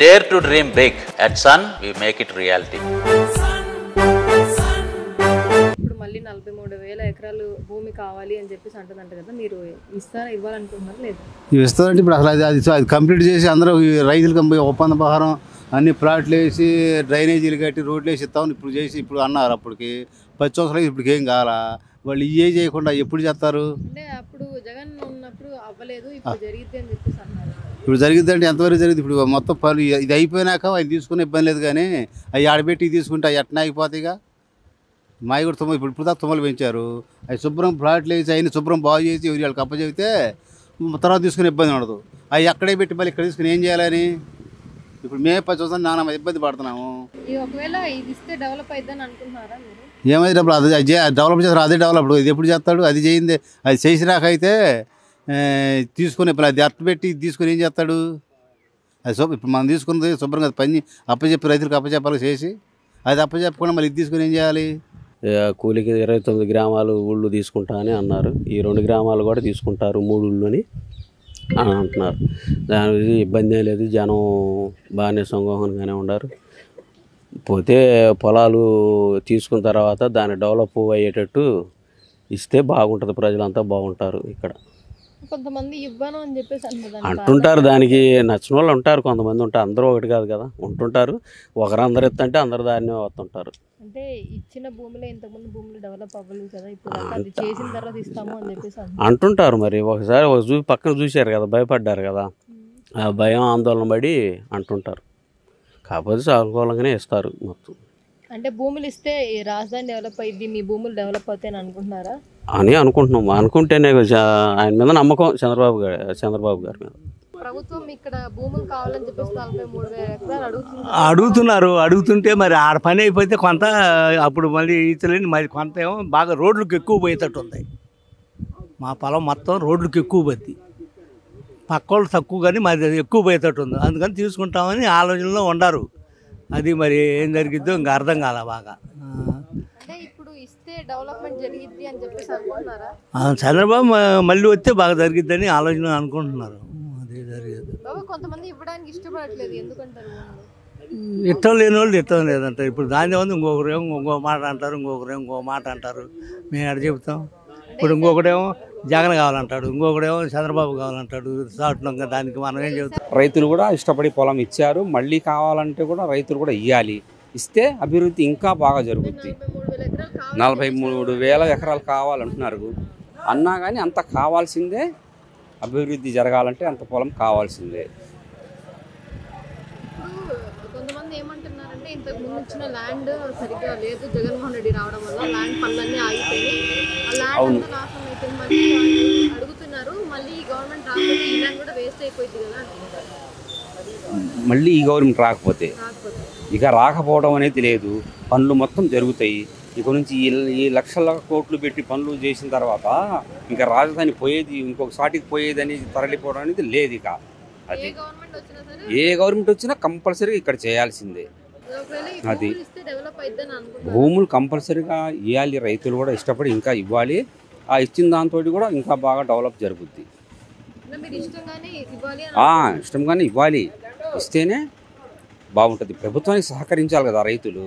Dare to dream big. At Sun, we make it reality. ఇప్పుడు మళ్ళీ 43,000 ఎకరాలు భూమి కావాలి అని చెప్పేసి అంటుందంట కదా, మీరు ఇవ్వాలనుకుంటున్నారు లేదు? ఇస్తారంటే ఇప్పుడు అసలు అది కంప్లీట్ చేసి అందరూ రైతులకు ఒప్పంద ప్రకారం అన్ని ప్లాట్లు వేసి డ్రైనేజీలు కట్టి రోడ్లు వేసి ఇస్తామని ఇప్పుడు చేసి ఇప్పుడు అన్నారు. అప్పటికి 10 సంవత్సరాలు ఇప్పటికి ఏం కావాలా? వాళ్ళు ఇవే చేయకుండా ఎప్పుడు చేస్తారు? అంటే అప్పుడు జగన్ ఉన్నప్పుడు అవ్వలేదు, ఇప్పుడు జరిగిద్ది అని చెప్పేసి అన్నారు. ఇప్పుడు జరిగిద్దంటే ఎంతవరకు జరిగింది? ఇప్పుడు మొత్తం పనులు ఇది అయిపోయినాక అవి తీసుకునే ఇబ్బంది లేదు, కానీ అవి ఆడబెట్టి తీసుకుంటే అవి ఎట్లా అయిపోతాయిగా. మావి కూడా ఇప్పుడు దాకా తుమ్మలు పెంచారు. అవి శుభ్రం ప్లాట్లు వేసి అయిన శుభ్రం బాగు చేసి వాళ్ళకి అప్పచెబితే తర్వాత తీసుకునే ఇబ్బంది ఉండదు. అవి అక్కడే పెట్టి మళ్ళీ ఇక్కడ తీసుకుని ఏం చేయాలని ఇప్పుడు మేము 10 సంవత్సరాలు నాన్న ఇబ్బంది పడుతున్నాము. ఒకవేళ ఇది ఇస్తే డెవలప్ అయిద్దని అనుకుంటున్నారా మీరు? ఏమైతే డబ్బులు అది డెవలప్ చేస్తారు, అదే డెవలప్. ఇది ఎప్పుడు చేస్తాడు? అది చేయింది అది చేసినాకైతే తీసుకుని ఇప్పుడు అది అట్టు పెట్టి తీసుకుని ఏం చేస్తాడు? అది ఇప్పుడు మనం తీసుకున్నది శుభ్రంగా పని అప్పచెప్పి రైతులకు అప్పచెప్పాలి చేసి, అది అప్పచెప్పకుండా మళ్ళీ ఇది తీసుకుని ఏం చేయాలి? కూలికి 29 గ్రామాలు ఊళ్ళు తీసుకుంటా అని అన్నారు. ఈ 2 గ్రామాలు కూడా తీసుకుంటారు 3 ఊళ్ళని అని అంటున్నారు. దాని ఇబ్బంది ఏం లేదు, జనం బాగానే సంఘోహంగానే ఉన్నారు. పోతే పొలాలు తీసుకున్న తర్వాత దాన్ని డెవలప్ అయ్యేటట్టు ఇస్తే బాగుంటుంది, ప్రజలంతా బాగుంటారు. ఇక్కడ కొంతమంది ఇవ్వను అని చెప్పేసి అంటుంటారు, దానికి నచ్చిన వాళ్ళు ఉంటారు, కొంతమంది ఉంటారు. అందరూ ఒకటి కాదు కదా, ఉంటుంటారు. ఒకరందరు ఎత్తంటే అందరు దారినే వస్తుంటారు. అంటే ఇచ్చిన భూమిలో ఇంతకుముందు భూములు డెవలప్ అవ్వలేదు కదా, ఇప్పుడు అది చేసిన తర్వాత ఇస్తాము అని చెప్పేసి అంటుంటారు. మరి ఒకసారి పక్కన చూశారు కదా, భయపడ్డారు కదా, ఆ భయం ఆందోళన పడి అంటుంటారు. కాకపోతే సానుకూలంగానే ఇస్తారు మొత్తం. అంటే భూములు ఇస్తే రాజధాని డెవలప్ అయ్యింది, మీ భూములు డెవలప్ అవుతాయని అనుకుంటున్నారా? అని అనుకుంటున్నాం. అనుకుంటేనే ఆయన మీద నమ్మకం చంద్రబాబు గారి మీద. ప్రభుత్వం ఇక్కడ భూములు కావాలని చెప్పేసి 43,000 ఎకరాలు అడుగుతుంటే మరి ఆడ పని అయిపోతే కొంత అప్పుడు మళ్ళీ ఈతలేని మరి కొంత ఏమో బాగా రోడ్లకు ఎక్కువ పోయేటట్టు ఉంది. మా పొలం మొత్తం రోడ్లకు ఎక్కువ పోద్ది, పక్క వాళ్ళు తక్కువ, కానీ మరి ఎక్కువ పోయేటట్టు ఉంది. అందుకని తీసుకుంటామని ఆలోచనలో ఉండారు. అది మరి ఏం జరిగిద్దో ఇంకా అర్థం కాల బాగా. చంద్రబాబు మళ్ళీ వస్తే బాగా జరిగిద్దని ఆలోచన అనుకుంటున్నారు. అదే జరిగేది. ఇష్టం లేని వాళ్ళు ఇష్టం లేదంటారు. ఇప్పుడు దాని ఉంది, ఇంకొకరేమో ఇంకో మాట అంటారు, ఇంకొకరేమో ఇంకో మాట అంటారు. మేము ఎక్కడ చెబుతాం? ఇప్పుడు ఇంకొకడేమో జగన్ కావాలంటాడు, ఇంకొకడేమో చంద్రబాబు కావాలంటాడు. సాటుగా దానికి మనం ఏం చెబుతాం? రైతులు కూడా ఇష్టపడి పొలం ఇచ్చారు, మళ్ళీ కావాలంటే కూడా రైతులు కూడా ఇవ్వాలి. ఇస్తే అభివృద్ధి ఇంకా బాగా జరుగుద్ది. 43,000 ఎకరాలు కావాలంటున్నారు అన్నా కానీ అంత కావాల్సిందే. అభివృద్ధి జరగాలంటే అంత పొలం కావాల్సిందే. కొంతమంది ఏమంటున్నారంటే ఇంతకు ముందు ఇచ్చిన ల్యాండ్ సరిగ్గా లేదు, జగన్మోహన్ రెడ్డి రావడం వల్ల ల్యాండ్ పనులన్నీ ఆగిపోయి ఆ ల్యాండ్ అంతా నాశనం అయిపోయింది. మళ్ళీ అడుగుతున్నారు, మళ్ళీ గవర్నమెంట్ రాకపోతే ఈ ల్యాండ్ కూడా వేస్ట్ అయిపోయింది కదా అంటున్నారు. మళ్ళీ ఈ గవర్నమెంట్ రాకపోతే ఇక రాకపోవడం అనేది లేదు, పనులు మొత్తం జరుగుతాయి. ఇక నుంచి ఈ లక్షల కోట్లు పెట్టి పనులు చేసిన తర్వాత ఇంకా రాజధాని పోయేది, ఇంకొక సాటికి పోయేది అనేది తరలిపోవడం అనేది లేదు. ఇక అది ఏ గవర్నమెంట్ వచ్చినా కంపల్సరీగా ఇక్కడ చేయాల్సిందే. అది భూములు కంపల్సరీగా ఇవ్వాలి, రైతులు కూడా ఇష్టపడి ఇంకా ఇవ్వాలి. ఆ ఇచ్చిన దాంతో కూడా ఇంకా బాగా డెవలప్ జరుగుద్ది. ఇష్టంగానే ఇవ్వాలి, ఇస్తేనే బాగుంటుంది. ప్రభుత్వానికి సహకరించాలి కదా రైతులు.